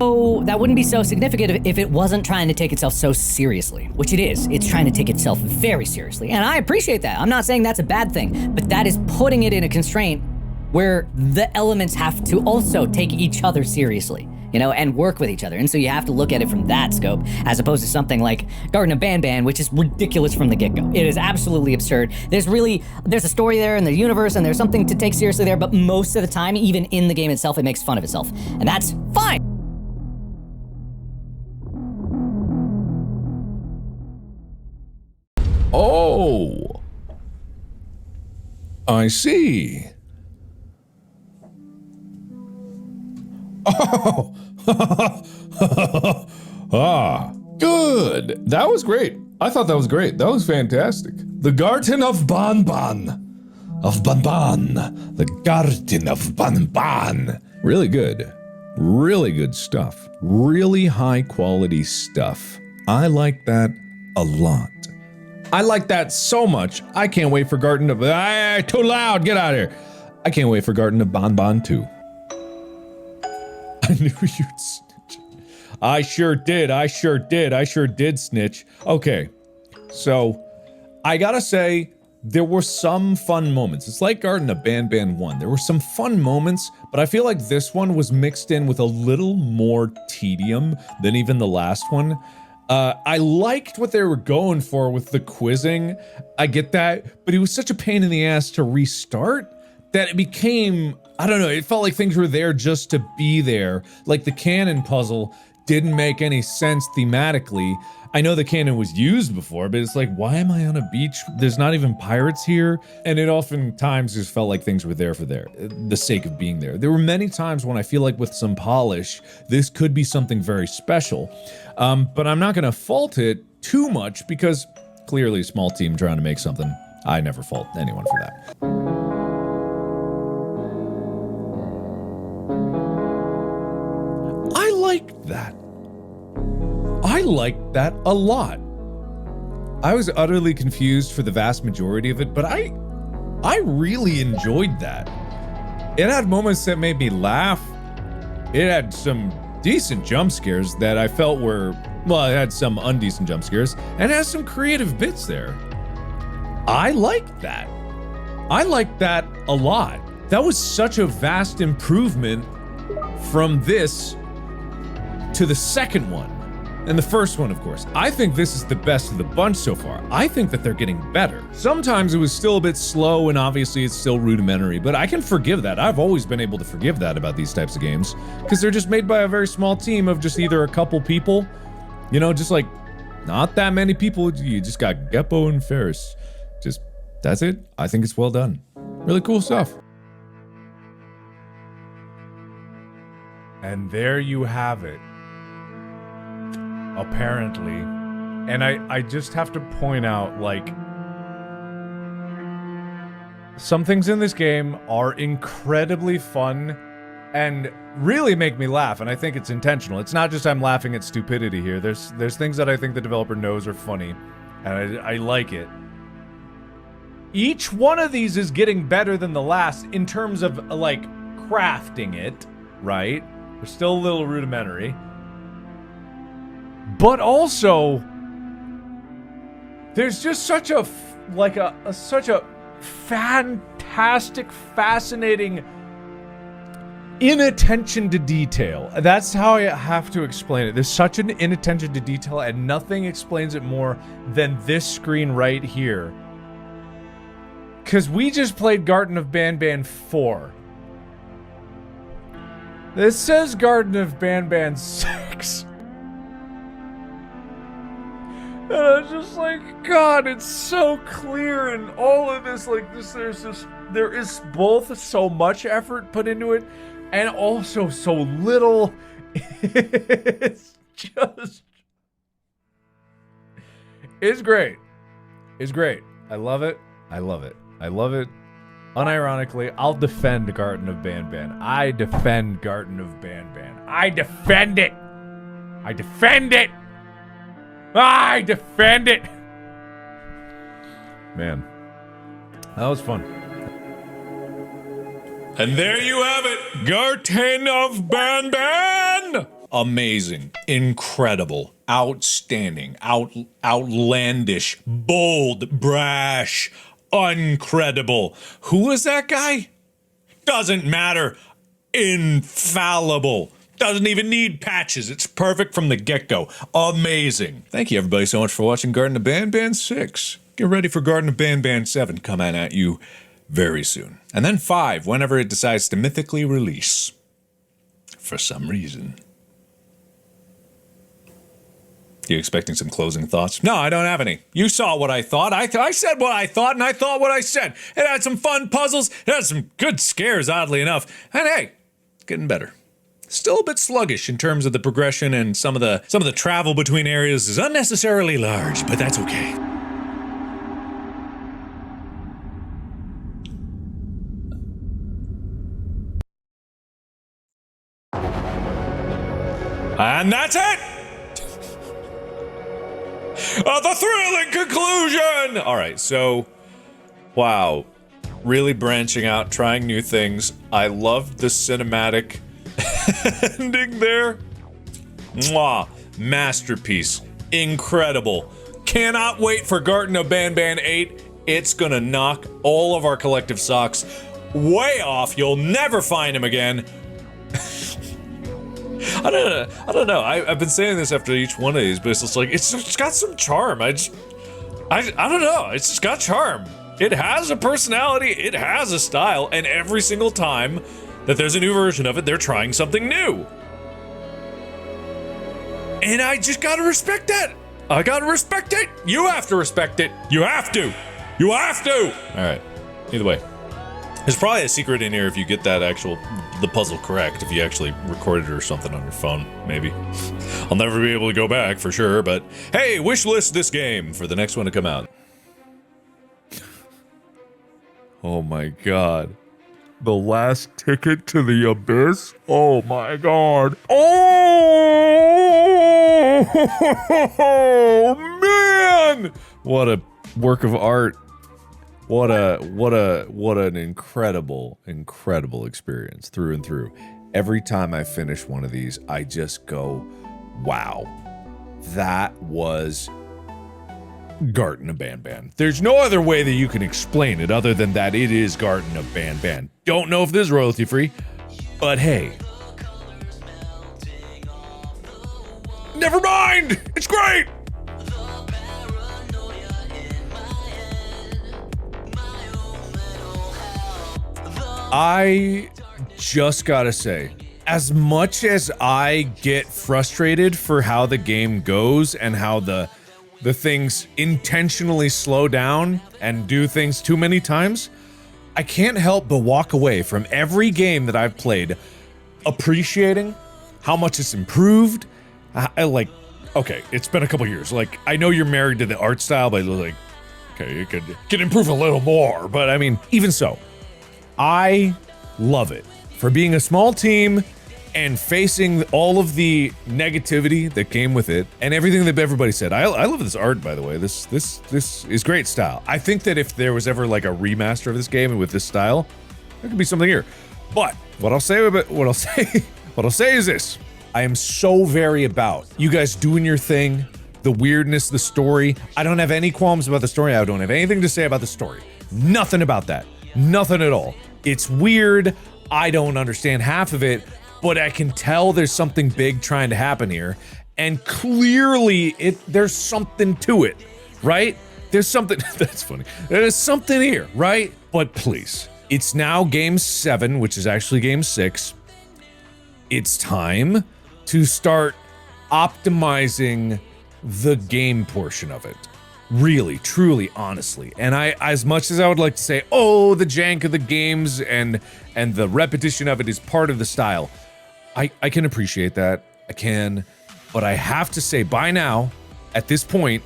Oh, that wouldn't be so significant if it wasn't trying to take itself so seriously, which it is. It's trying to take itself very seriously, and I appreciate that. I'm not saying that's a bad thing, but that is putting it in a constraint where the elements have to also take each other seriously, you know, and work with each other. And so you have to look at it from that scope, as opposed to something like Garten of BanBan, which is ridiculous from the get-go. It is absolutely absurd. There's a story there in the universe, and there's something to take seriously there, but most of the time, even in the game itself, it makes fun of itself. And that's fine. Oh, I see. Oh, good. That was great. I thought that was great. That was fantastic. The Garten of BanBan. Of BanBan. The Garten of BanBan. Really good. Really good stuff. Really high quality stuff. I like that a lot. I like that so much. I can't wait for Garten of... too loud. Get out of here. I can't wait for Garten of BanBan 2. I knew you'd snitch. I sure did. I sure did. I sure did snitch. Okay. So, I gotta say, there were some fun moments. It's like Garten of BanBan 1. There were some fun moments, but I feel like this one was mixed in with a little more tedium than even the last one. I liked what they were going for with the quizzing. I get that, but it was such a pain in the ass to restart that it became, I don't know, it felt like things were there just to be there. Like the cannon puzzle didn't make any sense thematically. I know the cannon was used before, but it's like, why am I on a beach? There's not even pirates here. And it oftentimes just felt like things were there for the sake of being there. There were many times when I feel like with some polish, this could be something very special. But I'm not gonna fault it too much because clearly a small team trying to make something. I never fault anyone for that. I liked that. I liked that a lot. I was utterly confused for the vast majority of it, but I really enjoyed that. It had moments that made me laugh. It had some decent jump scares that I felt were, well, it had some undecent jump scares, and it has some creative bits there. I liked that. I liked that a lot. That was such a vast improvement from this to the second one. And the first one, of course. I think this is the best of the bunch so far. I think that they're getting better. Sometimes it was still a bit slow, and obviously it's still rudimentary, but I can forgive that. I've always been able to forgive that about these types of games, because they're just made by a very small team of just either a couple people, you know, just like, not that many people. You just got Geppo and Ferris. Just, that's it. I think it's well done. Really cool stuff. And there you have it. Apparently. And I just have to point out, like, some things in this game are incredibly fun and really make me laugh, and I think it's intentional. It's not just I'm laughing at stupidity here. There's things that I think the developer knows are funny, and I like it. Each one of these is getting better than the last in terms of, like, crafting it, right? They're still a little rudimentary. But also, there's just such a fantastic, fascinating inattention to detail. That's how I have to explain it. There's such an inattention to detail, and nothing explains it more than this screen right here. Because we just played Garten of BanBan 4. This says Garten of BanBan 6. And I was just like, God, it's so clear, and all of this, like, there is both so much effort put into it, and also so little. It's great. It's great. I love it. I love it. I love it. Unironically, I'll defend Garten of BanBan. I defend Garten of BanBan. I defend it. I defend it. I defend it! Man, that was fun. And there you have it! Garten of BanBan! amazing, incredible, outstanding, outlandish, bold, brash, uncredible. Who is that guy? Doesn't matter. Infallible. Doesn't even need patches. It's perfect from the get-go. Amazing. Thank you everybody so much for watching Garten of BanBan 6. Get ready for Garten of BanBan 7 coming at you very soon. And then 5 whenever it decides to mythically release. For some reason. You expecting some closing thoughts? No, I don't have any. You saw what I thought. I said what I thought, and I thought what I said. It had some fun puzzles. It had some good scares, oddly enough. And hey, it's getting better. Still a bit sluggish in terms of the progression, and some of the travel between areas is unnecessarily large, but that's okay. And that's it! The thrilling conclusion! Alright, so, wow. Really branching out, trying new things. I loved the cinematic ending there. Mwah. Masterpiece. Incredible. Cannot wait for Garten of BanBan 8. It's gonna knock all of our collective socks way off. You'll never find him again. I don't know. I've been saying this after each one of these, but it's just like, it's got some charm. I don't know. It's just got charm. It has a personality. It has a style. And every single time that there's a new version of it, they're trying something new. And I just gotta respect that. I gotta respect it. You have to respect it. You have to. You have to. All right. Either way. There's probably a secret in here if you get the puzzle correct, if you actually recorded it or something on your phone, maybe. I'll never be able to go back for sure, but hey, wishlist this game for the next one to come out. Oh my god. The last ticket to the abyss? Oh my god. Oh man! What a work of art. What an incredible experience through and through. Every time I finish one of these, I just go, wow, that was Garten of BanBan. There's no other way that you can explain it other than that it is Garten of BanBan. Don't know if this is royalty free, but hey. Never mind! It's great! I just gotta say, as much as I get frustrated for how the game goes and how the things intentionally slow down and do things too many times, I can't help but walk away from every game that I've played appreciating how much it's improved. Like, okay, it's been a couple years. Like, I know you're married to the art style, but like, okay, it could improve a little more. But I mean, even so, I love it for being a small team and facing all of the negativity that came with it and everything that everybody said. I love this art, by the way. This is great style. I think that if there was ever like a remaster of this game with this style, there could be something here. But what I'll say is this: I am so very about you guys doing your thing, the weirdness, the story. I don't have any qualms about the story. I don't have anything to say about the story. Nothing about that. Nothing at all. It's weird. I don't understand half of it, but I can tell there's something big trying to happen here. And clearly there's something to it, right? There's something, that's funny. There's something here, right? But please, it's now game 7, which is actually game 6. It's time to start optimizing the game portion of it. Really, truly, honestly. And as much as I would like to say, oh, the jank of the games and the repetition of it is part of the style, I can appreciate that. I can. But I have to say, by now, at this point,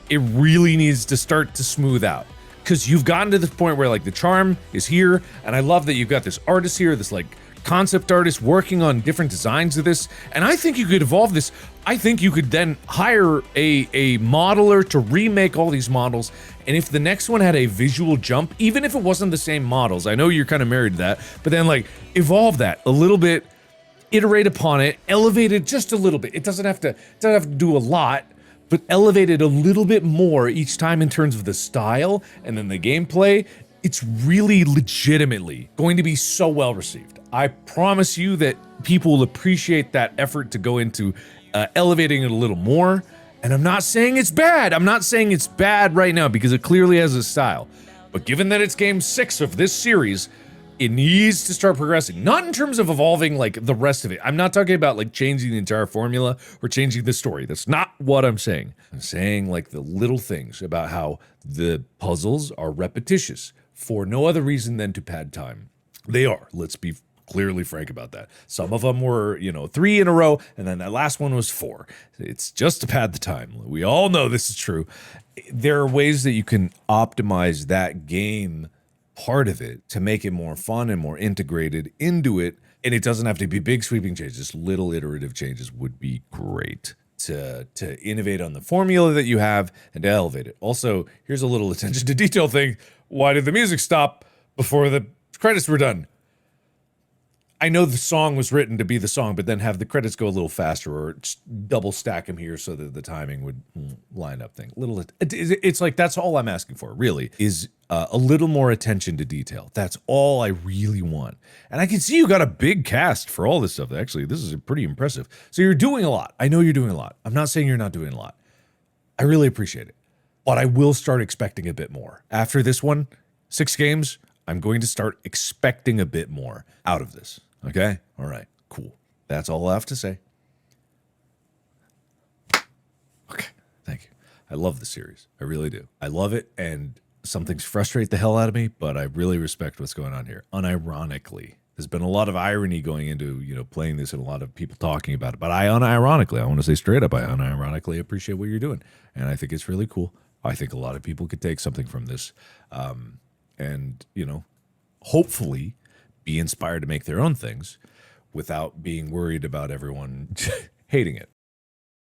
it really needs to start to smooth out. Because you've gotten to this point where, like, the charm is here, and I love that you've got this artist here, this, like, concept artist working on different designs of this, and I think you could evolve this. I think you could then hire a modeler to remake all these models, and if the next one had a visual jump, even if it wasn't the same models, I know you're kind of married to that, but then like evolve that a little bit iterate upon it, elevate it just a little bit. It doesn't have to do a lot, but elevate it a little bit more each time in terms of the style and then the gameplay. It's really legitimately going to be so well received. I promise you that people will appreciate that effort to go into elevating it a little more. And I'm not saying it's bad. I'm not saying it's bad right now because it clearly has a style. But given that it's game 6 of this series, it needs to start progressing. Not in terms of evolving like the rest of it. I'm not talking about like changing the entire formula or changing the story. That's not what I'm saying. I'm saying like the little things about how the puzzles are repetitious for no other reason than to pad time. They are. Let's be clearly frank about that. Some of them were, 3 in a row, and then that last one was 4. It's just to pad the time. We all know this is true. There are ways that you can optimize that game part of it to make it more fun and more integrated into it, and it doesn't have to be big sweeping changes. Little iterative changes would be great to innovate on the formula that you have and to elevate it. Also, here's a little attention to detail thing. Why did the music stop before the credits were done? I know the song was written to be the song, but then have the credits go a little faster or double stack them here so that the timing would line up thing. It's like, that's all I'm asking for, really, is a little more attention to detail. That's all I really want. And I can see you got a big cast for all this stuff. Actually, this is pretty impressive. So you're doing a lot. I know you're doing a lot. I'm not saying you're not doing a lot. I really appreciate it. But I will start expecting a bit more. After this one, 6 games, I'm going to start expecting a bit more out of this. Okay? All right. Cool. That's all I have to say. Okay. Thank you. I love the series. I really do. I love it, and some things frustrate the hell out of me, but I really respect what's going on here. Unironically. There's been a lot of irony going into, playing this and a lot of people talking about it. But I want to say straight up, I unironically appreciate what you're doing. And I think it's really cool. I think a lot of people could take something from this. And, hopefully be inspired to make their own things without being worried about everyone hating it.